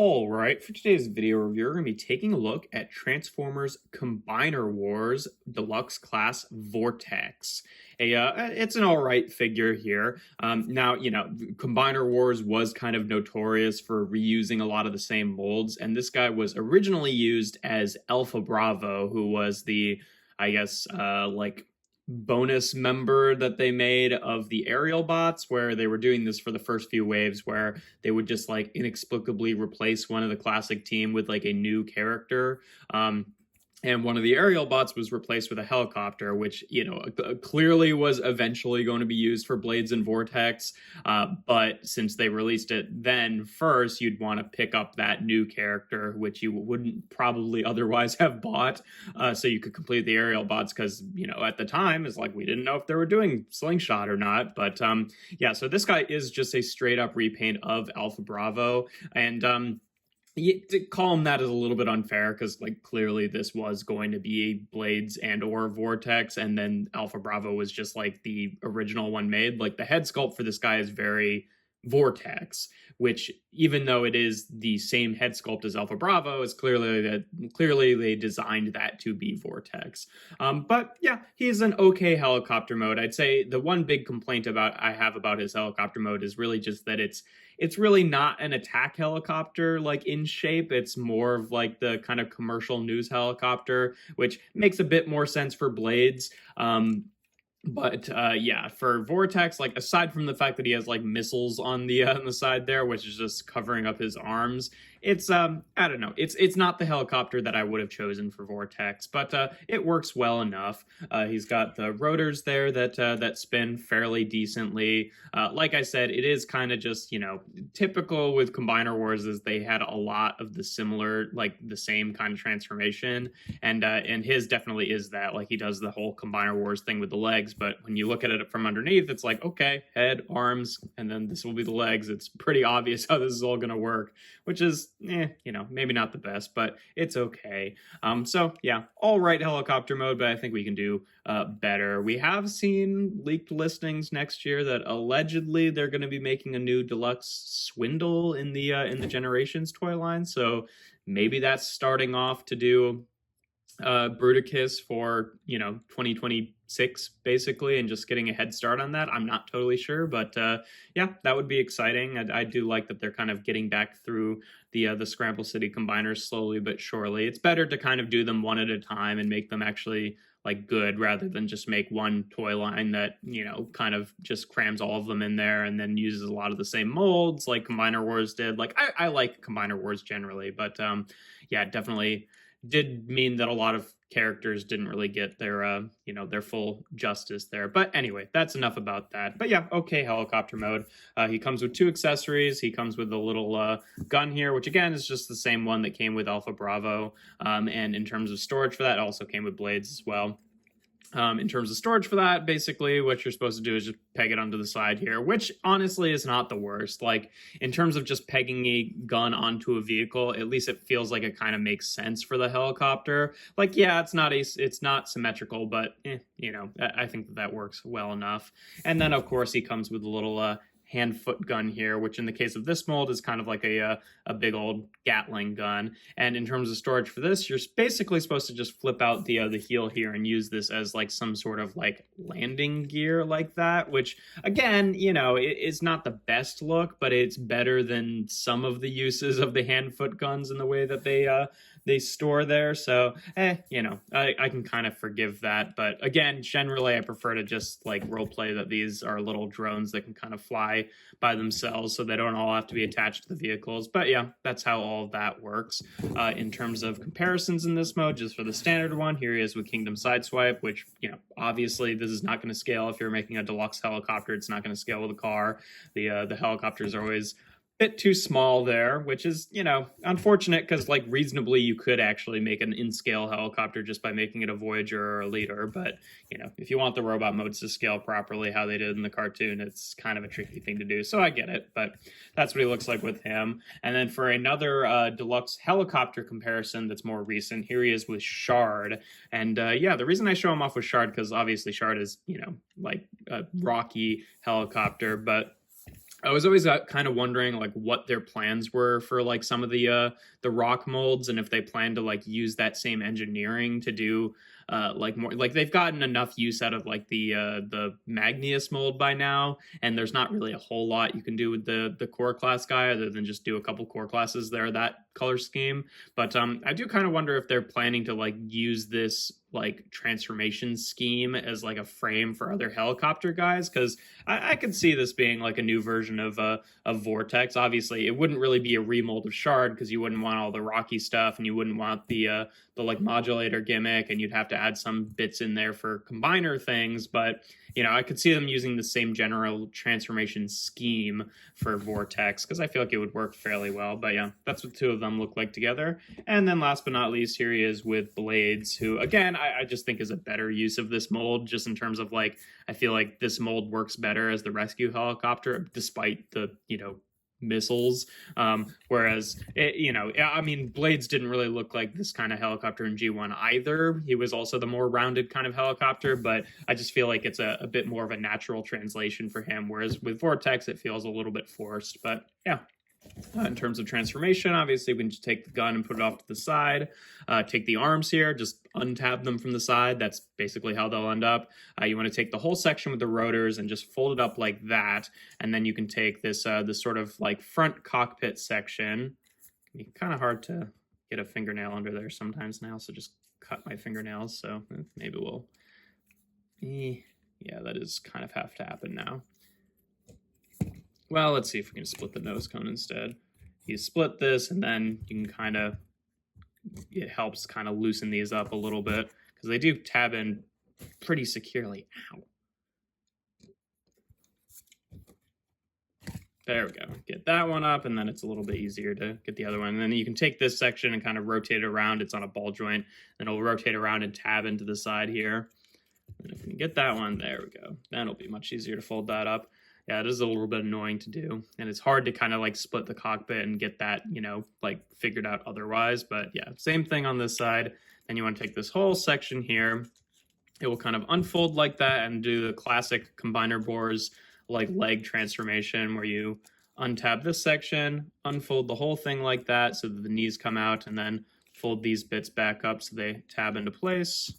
All right, for today's video review, we're going to be taking a look at Transformers Combiner Wars Deluxe Class Vortex. It's an all right figure here. Now, Combiner Wars was kind of notorious for reusing a lot of the same molds, and this guy was originally used as Alpha Bravo, who was the, bonus member that they made of the aerial bots, where they were doing this for the first few waves, where they would just like inexplicably replace one of the classic team with like a new character. And one of the aerial bots was replaced with a helicopter, which, clearly was eventually going to be used for Blades and Vortex. But since they released it then first, you'd want to pick up that new character, which you wouldn't probably otherwise have bought. So you could complete the aerial bots because, at the time, it's like we didn't know if they were doing Slingshot or not. But so this guy is just a straight up repaint of Alpha Bravo. And to call him that is a little bit unfair because, like, clearly this was going to be Blades and or Vortex, and then Alpha Bravo was just like the original one made. Like, the head sculpt for this guy is very Vortex, which, even though it is the same head sculpt as Alpha Bravo, is clearly they designed that to be Vortex. But yeah, he's an okay helicopter mode. I'd say the one big complaint I have about his helicopter mode is really just that it's really not an attack helicopter like in shape. It's more of like the kind of commercial news helicopter, which makes a bit more sense for Blades. But for Vortex, like, aside from the fact that he has like missiles on the side there, which is just covering up his arms, it's I don't know, it's not the helicopter that I would have chosen for Vortex, but it works well enough. He's got the rotors there that spin fairly decently. Like I said, it is kind of just, typical with Combiner Wars is they had a lot of the similar, like the same kind of transformation, and his definitely is that. Like, he does the whole Combiner Wars thing with the legs, but when you look at it from underneath, it's like, okay, head, arms, and then this will be the legs. It's pretty obvious how this is all going to work, which is, maybe not the best, but it's okay. So yeah, all right helicopter mode, but I think we can do better. We have seen leaked listings next year that allegedly they're going to be making a new deluxe Swindle in the Generations toy line, so maybe that's starting off to do Bruticus for 2026 basically, and just getting a head start on that. I'm not totally sure, but yeah, that would be exciting. I do like that they're kind of getting back through the Scramble City combiners slowly but surely. It's better to kind of do them one at a time and make them actually like good, rather than just make one toy line that kind of just crams all of them in there and then uses a lot of the same molds like Combiner Wars did. Like, I like Combiner Wars generally, but yeah, definitely did mean that a lot of characters didn't really get their their full justice there. But anyway, that's enough about that. But yeah, okay helicopter mode. He comes with two accessories. He comes with a little gun here, which again is just the same one that came with Alpha Bravo. And in terms of storage for that, also came with Blades as well. In terms of storage for that, basically what you're supposed to do is just peg it onto the side here, which honestly is not the worst. Like, in terms of just pegging a gun onto a vehicle, at least it feels like it kind of makes sense for the helicopter. Like, yeah, it's not symmetrical, but I think that works well enough. And then of course he comes with a little hand-foot gun here, which in the case of this mold is kind of like a big old Gatling gun. And in terms of storage for this, you're basically supposed to just flip out the heel here and use this as like some sort of like landing gear like that, which again, it's not the best look, but it's better than some of the uses of the hand-foot guns in the way that they store there. So I can kind of forgive that. But again, generally I prefer to just like role play that these are little drones that can kind of fly by themselves, so they don't all have to be attached to the vehicles. But yeah, that's how all of that works. In terms of comparisons in this mode, just for the standard one, here he is with Kingdom Sideswipe, which, obviously this is not going to scale. If you're making a deluxe helicopter, it's not going to scale with a car. The helicopters are always bit too small there, which is, unfortunate, because like reasonably you could actually make an in-scale helicopter just by making it a Voyager or a Leader. But, if you want the robot modes to scale properly how they did in the cartoon, it's kind of a tricky thing to do. So I get it, but that's what he looks like with him. And then for another deluxe helicopter comparison that's more recent, here he is with Shard. And yeah, the reason I show him off with Shard, because obviously Shard is, like a Rocky helicopter, but I was always kind of wondering like what their plans were for like some of the rock molds, and if they plan to like use that same engineering to do like more, like they've gotten enough use out of like the Magnius mold by now, and there's not really a whole lot you can do with the core class guy other than just do a couple core classes there that color scheme. But I do kind of wonder if they're planning to like use this like transformation scheme as like a frame for other helicopter guys, because I could see this being like a new version of Vortex. Obviously, it wouldn't really be a remold of Shard because you wouldn't want all the rocky stuff, and you wouldn't want the like modulator gimmick, and you'd have to add some bits in there for combiner things. But you know, I could see them using the same general transformation scheme for Vortex because I feel like it would work fairly well. But yeah, that's what two of them look like together. And then last but not least, here he is with Blades, who again I just think is a better use of this mold, just in terms of like I feel like this mold works better as the rescue helicopter, despite the, you know, missiles. Whereas, you know, I mean, Blades didn't really look like this kind of helicopter in G1 either. He was also the more rounded kind of helicopter, but I just feel like it's a bit more of a natural translation for him. Whereas with Vortex, it feels a little bit forced. But yeah. In terms of transformation, obviously we can just take the gun and put it off to the side. Take the arms here, just untab them from the side. That's basically how they'll end up. You want to take the whole section with the rotors and just fold it up like that. And then you can take this this sort of like front cockpit section. It can be kind of hard to get a fingernail under there sometimes now, so just cut my fingernails. So maybe we'll... Yeah, that is kind of have to happen now. Well, let's see if we can split the nose cone instead. You split this, and then you can kind of, it helps kind of loosen these up a little bit, because they do tab in pretty securely. Ow. There we go. Get that one up, and then it's a little bit easier to get the other one. And then you can take this section and kind of rotate it around. It's on a ball joint. Then it'll rotate around and tab into the side here. And if we can get that one, there we go. Then it'll be much easier to fold that up. Yeah, it is a little bit annoying to do, and it's hard to kind of like split the cockpit and get that, you know, like figured out otherwise. But yeah, same thing on this side. Then you want to take this whole section here. It will kind of unfold like that and do the classic combiner bores like leg transformation, where you untab this section, unfold the whole thing like that so that the knees come out, and then fold these bits back up so they tab into place.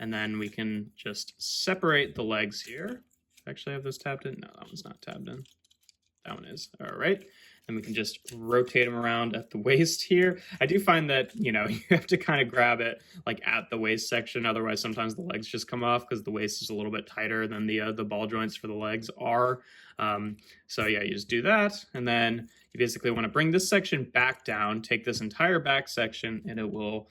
And then we can just separate the legs here. Actually have this tabbed in? No, that one's not tabbed in. That one is. All right. And we can just rotate them around at the waist here. I do find that, you know, you have to kind of grab it like at the waist section. Otherwise, sometimes the legs just come off because the waist is a little bit tighter than the ball joints for the legs are. So yeah, you just do that. And then you basically want to bring this section back down, take this entire back section, and it will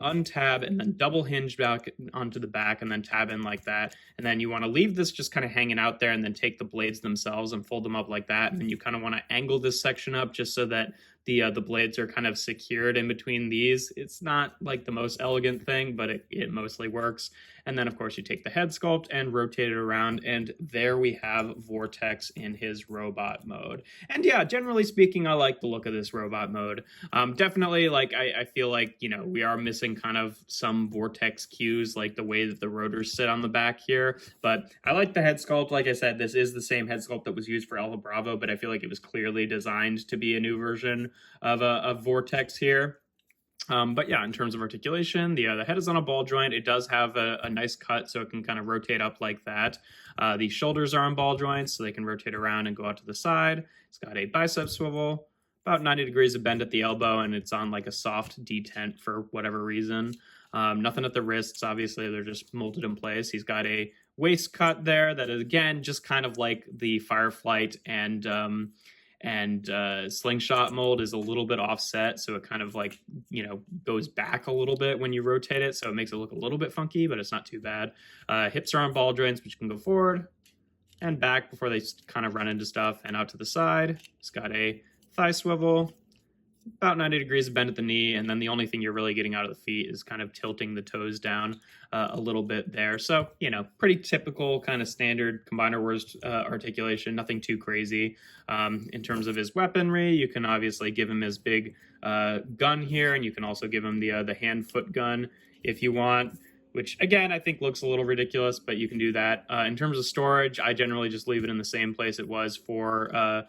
untab and then double hinge back onto the back and then tab in like that. And then you want to leave this just kind of hanging out there and then take the blades themselves and fold them up like that. And then you kind of want to angle this section up just so that the blades are kind of secured in between these. It's not like the most elegant thing, but it mostly works. And then of course you take the head sculpt and rotate it around, and there we have Vortex in his robot mode. And yeah, generally speaking, I like the look of this robot mode. Definitely, like I feel like, you know, we are missing kind of some Vortex cues, like the way that the rotors sit on the back here. But I like the head sculpt. Like I said, this is the same head sculpt that was used for Alpha Bravo, but I feel like it was clearly designed to be a new version of Vortex here. But yeah, in terms of articulation, the head is on a ball joint. It does have a nice cut, so it can kind of rotate up like that. The shoulders are on ball joints, so they can rotate around and go out to the side. It's got a bicep swivel, about 90 degrees of bend at the elbow, and it's on like a soft detent for whatever reason. Nothing at the wrists, obviously, they're just molded in place. He's got a waist cut there that is, again, just kind of like the Fireflight and slingshot mold is a little bit offset, so it kind of like, you know, goes back a little bit when you rotate it, so it makes it look a little bit funky, but it's not too bad. Hips are on ball joints, which can go forward and back before they kind of run into stuff, and out to the side. It's got a thigh swivel, about 90 degrees of bend at the knee, and then the only thing you're really getting out of the feet is kind of tilting the toes down a little bit there. So, you know, pretty typical kind of standard Combiner Wars articulation, nothing too crazy. In terms of his weaponry, you can obviously give him his big gun here, and you can also give him the hand-foot gun if you want. which again I think looks a little ridiculous, but you can do that. In terms of storage, I generally just leave it in the same place it was for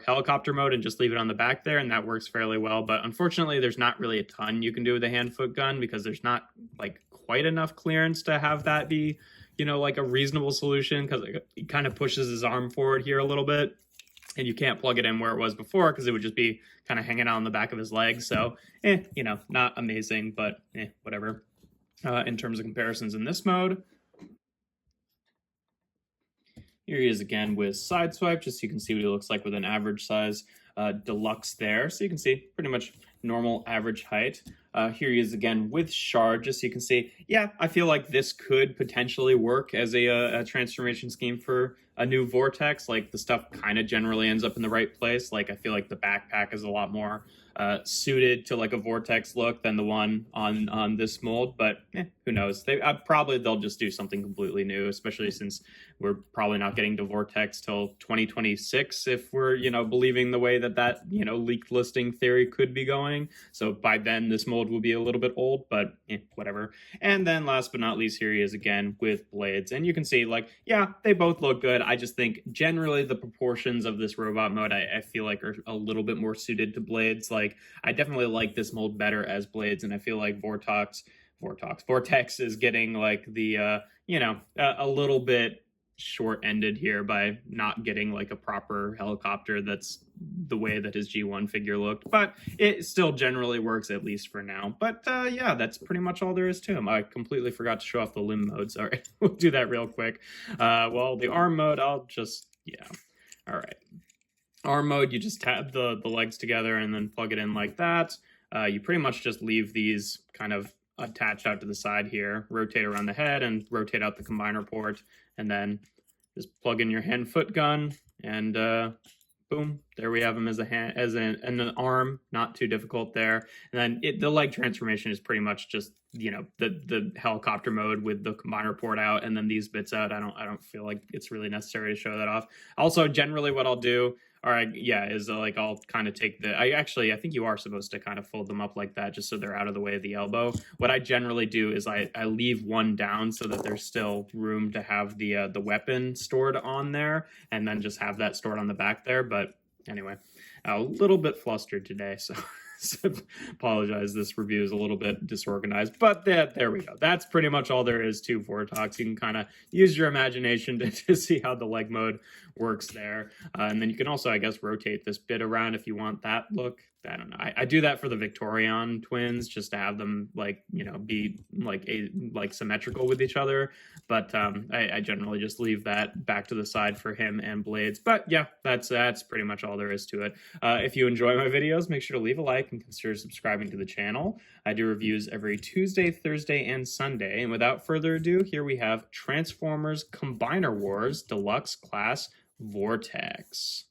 helicopter mode and just leave it on the back there, and that works fairly well. But unfortunately, there's not really a ton you can do with a hand foot gun because there's not like quite enough clearance to have that be, like a reasonable solution, because it kind of pushes his arm forward here a little bit, and you can't plug it in where it was before because it would just be kind of hanging out on the back of his leg. So, not amazing, but whatever. In terms of comparisons in this mode, here he is again with Sideswipe, just so you can see what he looks like with an average size deluxe there. So you can see pretty much normal average height. Here he is again with Shard, just so you can see, yeah, I feel like this could potentially work as a transformation scheme for a new Vortex. Like, the stuff kind of generally ends up in the right place. Like, I feel like the backpack is a lot more suited to like a Vortex look than the one on this mold, but who knows? Probably they'll just do something completely new, especially since we're probably not getting to Vortex till 2026 if we're believing the way that leaked listing theory could be going. So by then this mold will be a little bit old, but whatever. And then last but not least, here he is again with blades, and you can see, like, yeah, they both look good. I just think generally the proportions of this robot mode I feel like are a little bit more suited to blades. Like, I definitely like this mold better as blades, and I feel like Vortex is getting like the a little bit short-ended here by not getting like a proper helicopter that's the way that his G1 figure looked, but it still generally works, at least for now. But yeah, that's pretty much all there is to him. I completely forgot to show off the limb mode. Sorry. We'll do that real quick. Well, the arm mode, all right. Arm mode, you just tab the legs together and then plug it in like that. You pretty much just leave these kind of attached out to the side here, rotate around the head and rotate out the combiner port, and then just plug in your hand foot gun, and boom, there we have him as an arm. Not too difficult there. And then the leg transformation is pretty much just the helicopter mode with the combiner port out and then these bits out. I don't feel like it's really necessary to show that off. Also, generally what I'll do, is like I'll kind of take I think you are supposed to kind of fold them up like that just so they're out of the way of the elbow. What I generally do is I leave one down so that there's still room to have the weapon stored on there, and then just have that stored on the back there. But anyway, a little bit flustered today, so apologize. This review is a little bit disorganized, but there we go. That's pretty much all there is to Vortex. You can kind of use your imagination to see how the leg mode works there. And then you can also, I guess, rotate this bit around if you want that look. I don't know. I do that for the Victorion twins just to have them be like symmetrical with each other. But I generally just leave that back to the side for him and Blades. But yeah, that's pretty much all there is to it. If you enjoy my videos, make sure to leave a like and consider subscribing to the channel. I do reviews every Tuesday, Thursday, and Sunday. And without further ado, here we have Transformers Combiner Wars Deluxe Class Vortex.